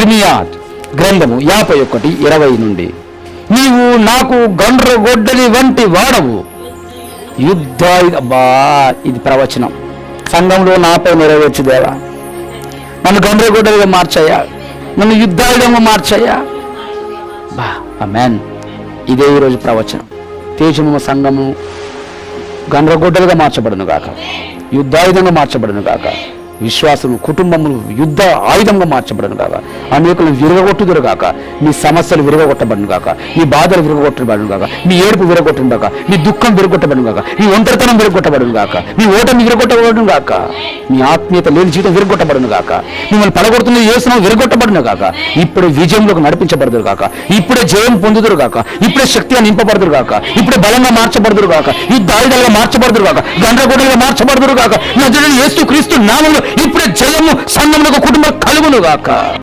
ఇర్మియా గ్రంథము 51:20 నుండి, నీవు నాకు గొడ్డలి వంటి వాడవు, అబ్బా ఇది ప్రవచనం. సంఘంలో నాపై నెరవేర్చు దేవా, నన్ను గొడ్డలిగా మార్చయ్యా, నన్ను యుద్ధాయుధంగా మార్చయ్యా. బా ఆమేన్. ఇదే ఈరోజు ప్రవచనం. తేజము సంఘము గొడ్డలుగా మార్చబడును గాక, యుద్ధాయుధంగా మార్చబడును గాక, విశ్వాసము కుటుంబములు యుద్ధ ఆయుధంగా మార్చబడును గాక, అనేకులను విరగొట్టుదురు గాక, మీ సమస్యలు విరగొట్టబడును గాక, మీ బాధలు విరగొట్టబడును గాక, మీ ఏడుపు విరగొట్టును గాక, మీ దుఃఖం విరగొట్టబడును గాక, మీ ఒంటరితనం విరగొట్టబడును గాక, మీ ఓటమి విరగొట్టబడును గాక, మీ ఆత్మీయత లేని జీవితం విరగొట్టబడును గాక, మిమ్మల్ని పడగొడుతున్న యేసును విరగొట్టబడును గాక, ఇప్పుడే విజయంలోకి నడిపించబడుదురు గాక, ఇప్పుడే జయం పొందుదురు గాక, ఇప్పుడే శక్తిగా నింపబడుదురు గాక, ఇప్పుడే బలంగా మార్చబడుదురు గాక, యుద్ధ ఆయుధాలుగా మార్చబడుదురు గాక, గండ్రగొడ్డలుగా మార్చబడుదురు గాక, నజరేయుడైన యేసు క్రీస్తు నామములో ఇప్పుడే జయము సంఘములకు కుటుంబం కలుగును గాక.